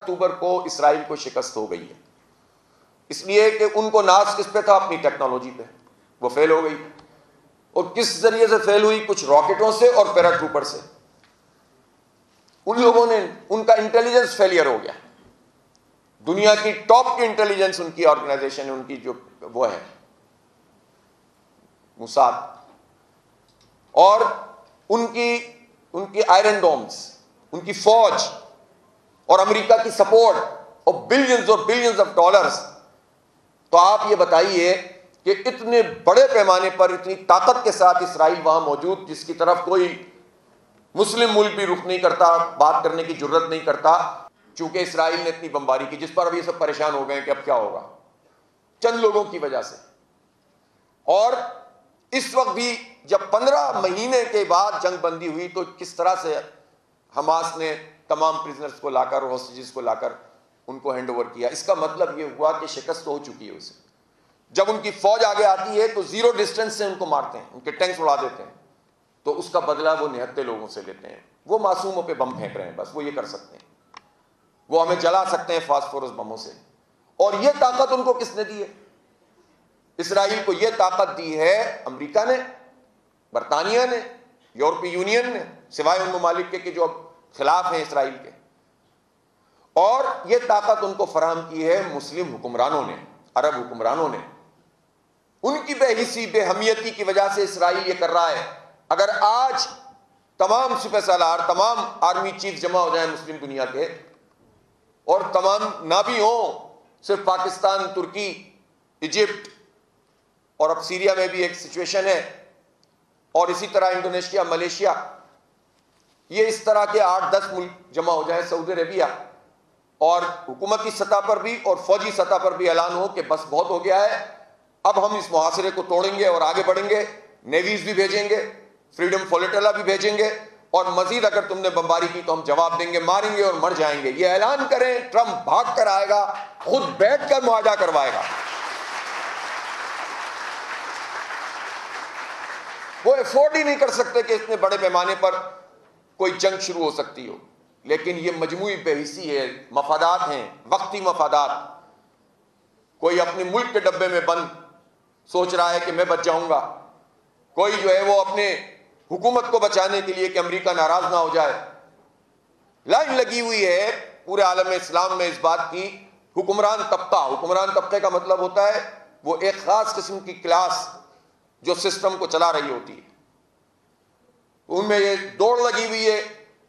अक्टूबर को इसराइल को शिकस्त हो गई है, इसलिए कि उनको नाज किस पे था? अपनी टेक्नोलॉजी पे। वो फेल हो गई। और किस जरिए से फेल हुई? कुछ रॉकेटों से और पैराट्रूपर से। उन लोगों ने, उनका इंटेलिजेंस फेलियर हो गया। दुनिया की टॉप की इंटेलिजेंस उनकी ऑर्गेनाइजेशन है, उनकी जो वो है मुसाद, और उनकी आयरन डोम्स, उनकी फौज और अमेरिका की सपोर्ट और बिलियंस ऑफ डॉलर्स। तो आप ये बताइए कि इतने बड़े पैमाने पर, इतनी ताकत के साथ इसराइल वहां मौजूद, जिसकी तरफ कोई मुस्लिम मुल्क भी रुख नहीं करता, बात करने की जरूरत नहीं करता, चूंकि इसराइल ने इतनी बमबारी की, जिस पर अभी सब परेशान हो गए कि अब क्या होगा, चंद लोगों की वजह से। और इस वक्त भी जब 15 महीने के बाद जंग बंदी हुई, तो किस तरह से हमास ने तमाम प्रिजनर्स को लाकर, हॉस्टेजेस को लाकर उनको हैंड ओवर किया। इसका मतलब यह हुआ कि शिकस्त हो चुकी है उसे। जब उनकी फौज आगे आती है तो जीरो डिस्टेंस से उनको मारते हैं, उनके टैंक्स उड़ा देते हैं, तो उसका बदला वो निहत्ते लोगों से लेते हैं। वो मासूमों पे बम फेंक रहे हैं, बस वो ये कर सकते हैं, वो हमें जला सकते हैं फास्फोरस बमों से। और ये ताकत उनको किसने दी है? इसराइल को यह ताकत दी है अमेरिका ने, बरतानिया ने, यूरोपीय यूनियन ने, सिवाय उन ममालिक के जो खिलाफ हैं इसराइल के। और यह ताकत उनको फराहम की है मुस्लिम हुक्मरानों ने, अरब हुक्मरानों ने। उनकी बेहिसी, बेहमियती की वजह से इसराइल ये कर रहा है। अगर आज तमाम सुपह सालार, तमाम आर्मी चीफ जमा हो जाए मुस्लिम दुनिया के, और तमाम ना भी हो, सिर्फ पाकिस्तान, तुर्की, इजिप्ट, और अब सीरिया में भी एक सिचुएशन है, और इसी तरह इंडोनेशिया, मलेशिया, ये इस तरह के 8-10 मुल्क जमा हो जाए, सऊदी अरेबिया, और हुकूमती सतह पर भी और फौजी सतह पर भी ऐलान हो कि बस बहुत हो गया है, अब हम इस मुहासरे को तोड़ेंगे और आगे बढ़ेंगे, नेवीज भी भेजेंगे, फ्रीडम फ्लोटिला भी भेजेंगे, और मजीद अगर तुमने बमबारी की तो हम जवाब देंगे, मारेंगे और मर जाएंगे, ये ऐलान करें, ट्रंप भाग कर आएगा, खुद बैठकर मुआहदा करवाएगा। वो एफोर्ड ही नहीं कर सकते कि इतने बड़े पैमाने पर कोई जंग शुरू हो सकती हो। लेकिन ये मजमूई बेहिसी है, मफादात हैं, वक्ती मफादात। कोई अपने मुल्क के डब्बे में बंद सोच रहा है कि मैं बच जाऊंगा, कोई जो है वो अपने हुकूमत को बचाने के लिए कि अमेरिका नाराज ना हो जाए। लाइन लगी हुई है पूरे आलम इस्लाम में इस बात की, हुक्मरान तबके का मतलब होता है वो एक खास किस्म की क्लास जो सिस्टम को चला रही होती है। उनमें ये दौड़ लगी हुई है।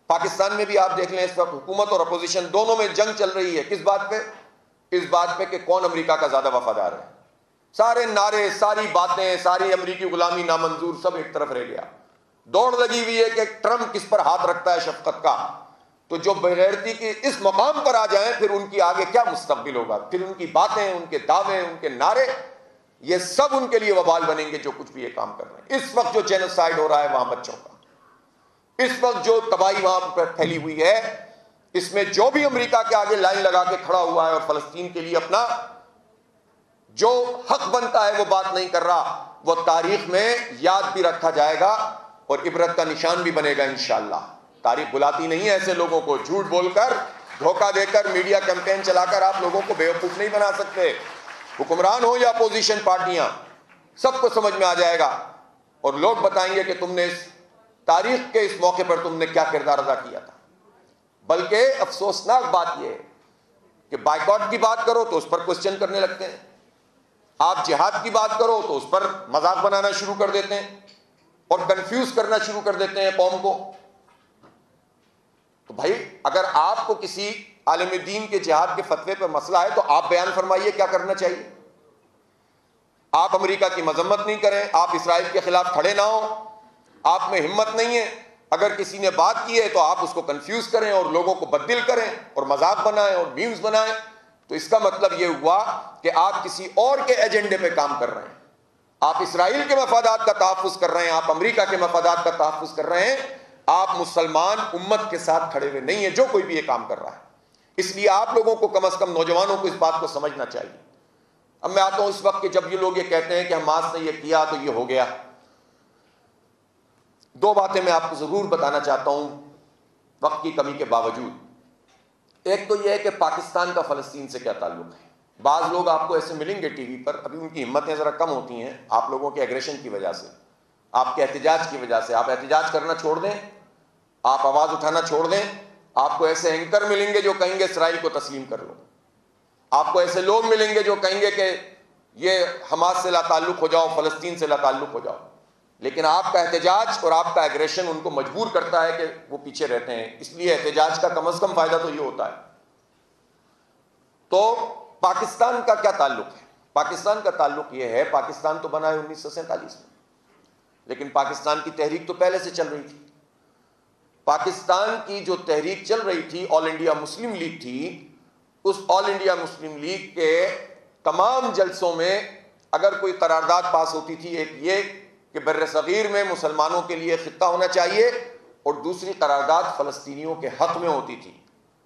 पाकिस्तान में भी आप देख लें, इस वक्त हुकूमत और अपोजिशन दोनों में जंग चल रही है। किस बात पे? इस बात पे कि कौन अमेरिका का ज्यादा वफादार है। सारे नारे, सारी बातें, सारी अमेरिकी गुलामी नामंजूर, सब एक तरफ रह गया। दौड़ लगी हुई है कि ट्रंप किस पर हाथ रखता है शफकत का। तो जो बेगैरती के इस मकाम पर आ जाएं, फिर उनकी आगे क्या मुस्तकबिल होगा, फिर उनकी बातें, उनके दावे, उनके नारे, ये सब उनके लिए वबाल बनेंगे जो कुछ भी ये काम कर रहे हैं। इस वक्त जो जेनोसाइड हो रहा है वहां बच्चों का, इस वक्त जो तबाही वहां पर फैली हुई है, इसमें जो भी अमेरिका के आगे लाइन लगा के खड़ा हुआ है और फलस्तीन के लिए अपना जो हक बनता है वो बात नहीं कर रहा, वो तारीख में याद भी रखा जाएगा और इबरत का निशान भी बनेगा इंशाअल्लाह। तारीख बुलाती नहीं है ऐसे लोगों को। झूठ बोलकर, धोखा देकर, मीडिया कैंपेन चलाकर आप लोगों को बेवकूफ नहीं बना सकते। हुक्मरान हो या अपोजिशन पार्टियां, सबको समझ में आ जाएगा और लोग बताएंगे कि तुमने इस तारीख के इस मौके पर तुमने क्या किरदार अदा किया था। बल्कि अफसोसनाक बात यह है कि बाइकॉट की बात करो तो उस पर क्वेश्चन करने लगते हैं, आप जिहाद की बात करो तो उस पर मजाक बनाना शुरू कर देते हैं और कंफ्यूज करना शुरू कर देते हैं कौम को। तो भाई, अगर आपको किसी आलिम दीन के जिहाद के फतवे पर मसला है तो आप बयान फरमाइए क्या करना चाहिए। आप अमेरिका की मजम्मत नहीं करें, आप इसराइल के खिलाफ खड़े ना हो, आप में हिम्मत नहीं है। अगर किसी ने बात की है तो आप उसको कंफ्यूज करें और लोगों को बददिल करें और मजाक बनाएं और मीम्स बनाएं, तो इसका मतलब यह हुआ कि आप किसी और के एजेंडे पे काम कर रहे हैं। आप इसराइल के मफादात का तहफ्फुज कर रहे हैं, आप अमेरिका के मफादात का तहफ्फुज कर रहे हैं। आप मुसलमान उम्मत के साथ खड़े हुए नहीं है जो कोई भी ये काम कर रहा है। इसलिए आप लोगों को कम से कम नौजवानों को इस बात को समझना चाहिए। अब मैं आता हूं इस वक्त कि जब ये लोग ये कहते हैं कि हमास ने ये किया तो ये हो गया। दो बातें मैं आपको जरूर बताना चाहता हूं वक्त की कमी के बावजूद। एक तो यह है कि पाकिस्तान का फ़लस्तीन से क्या ताल्लुक़ है। बाज़ लोग आपको ऐसे मिलेंगे टीवी पर, अभी उनकी हिम्मतें ज़रा कम होती हैं आप लोगों के एग्रेशन की वजह से, आपके एहतजाज की वजह से। आप एहतजाज करना छोड़ दें, आप आवाज़ उठाना छोड़ दें, आपको ऐसे एंकर मिलेंगे जो कहेंगे इसराइल को तस्लीम कर लो। आपको ऐसे लोग मिलेंगे जो कहेंगे कि ये हमास से लाताल्लुक़ हो जाओ, फ़लस्तीन से लाताल्लुक़ हो जाओ। लेकिन आपका एहतजाज और आपका एग्रेशन उनको मजबूर करता है कि वो पीछे रहते हैं। इसलिए एहतजाज का कम से कम फ़ायदा तो ये होता है। तो पाकिस्तान का क्या ताल्लुक़ है? पाकिस्तान का ताल्लुक़ ये है, पाकिस्तान तो बना है 1947 में, लेकिन पाकिस्तान की तहरीक तो पहले से चल रही थी। पाकिस्तान की जो तहरीक चल रही थी, ऑल इंडिया मुस्लिम लीग थी, उस ऑल इंडिया मुस्लिम लीग के तमाम जलसों में अगर कोई करारदाद पास होती थी, एक ये कि बर्र सगीर में मुसलमानों के लिए खित्ता होना चाहिए, और दूसरी करारदाद फ़लस्तीनियों के हक़ में होती थी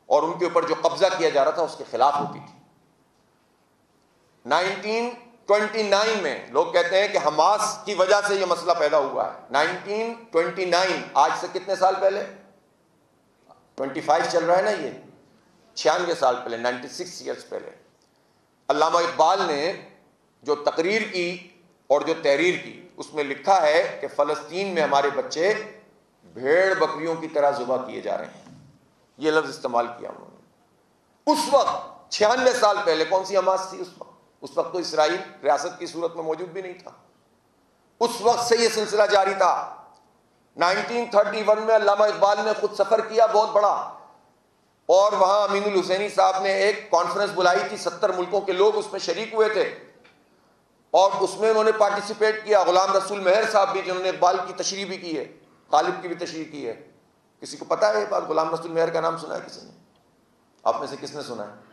और उनके ऊपर जो कब्ज़ा किया जा रहा था उसके खिलाफ होती थी। 1929 में लोग कहते हैं कि हमास की वजह से यह मसला पैदा हुआ है। 1929, आज से कितने साल पहले? 25 चल रहा है ना, ये 96 साल पहले, 96 ईयर्स पहले अल्लामा इकबाल ने जो तकरीर की और जो तहरीर की, उसमें लिखा है कि फ़लस्तीन में हमारे बच्चे भेड़ बकरियों की तरह ज़ुबा किए जा रहे हैं। ये लफ्ज़ इस्तेमाल किया उन्होंने। उस वक्त 96 साल पहले कौन सी हमास थी? उस वक्त तो इसराइल रियासत की सूरत में मौजूद भी नहीं था। उस वक्त से यह सिलसिला जारी था। 1931 में अल्लामा इकबाल ने खुद सफ़र किया बहुत बड़ा, और वहां अमीनुल हुसैनी साहब ने एक कॉन्फ्रेंस बुलाई थी, 70 मुल्कों के लोग उसमें शरीक हुए थे, और उसमें उन्होंने पार्टिसिपेट किया। गुलाम रसूल मेहर साहब भी, जिन्होंने इकबाल की तशरीह भी की है, गालिब की भी तशरीह की है। किसी को पता है ये बात? गुलाम रसूल मेहर का नाम सुना है किसी ने? आप में से किसने सुना है?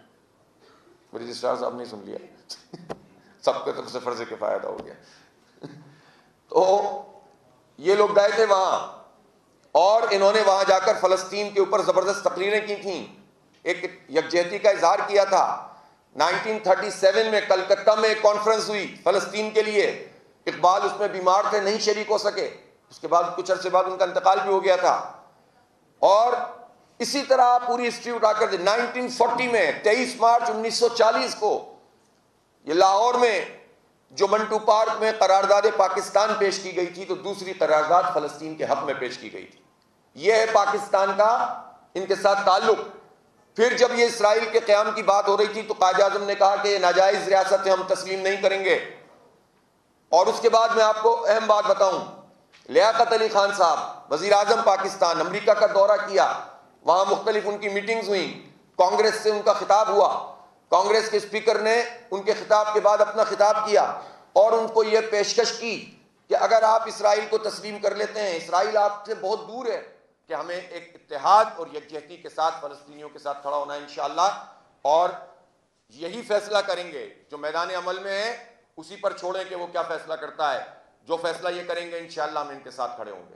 रजिस्ट्रार साहब ने सुन लिया। सबके तो सफर से किफायत हो गया। तो ये लोग गए थे वहां, और इन्होंने वहां जाकर फ़लस्तीन के ऊपर ज़बरदस्त तकरीरें की थीं, एक यकजहती का इजहार किया था। 1937 में कलकत्ता में एक कॉन्फ्रेंस हुई फ़लस्तीन के लिए। इकबाल उसमें बीमार थे, नहीं शरीक हो सके। उसके बाद कुछ अरसे बाद उनका इंतकाल भी हो गया था। और इसी तरह पूरी हिस्ट्री उठाकर 1940 में 23 मार्च 1940 को ये लाहौर में जो मंटू पार्क में करारदाद पाकिस्तान पेश की गई थी, तो दूसरी करारदाद फ़लस्तीन के हक में पेश की गई थी। यह है पाकिस्तान का इनके साथ ताल्लुक। फिर जब ये इसराइल के क़याम की बात हो रही थी, तो कायद आज़म ने कहा कि ये नाजायज़ रियासत है, हम तस्लीम नहीं करेंगे। और उसके बाद मैं आपको अहम बात बताऊं, लियाकत अली खान साहब वज़ीर आज़म पाकिस्तान, अमरीका का दौरा किया, वहां मुख्तलिफ उनकी मीटिंग्स हुई, कांग्रेस से उनका खिताब हुआ। कांग्रेस के स्पीकर ने उनके खिताब के बाद अपना खिताब किया और उनको यह पेशकश की कि अगर आप इसराइल को तस्लीम कर लेते हैं, इसराइल आपसे बहुत दूर है, कि हमें एक इत्तेहाद और यकजहती के साथ फ़लस्तीनियों के साथ खड़ा होना है इंशाअल्लाह। और यही फैसला करेंगे जो मैदान अमल में है, उसी पर छोड़ें कि वो क्या फैसला करता है। जो फैसला ये करेंगे इंशाअल्लाह हम इनके साथ खड़े होंगे।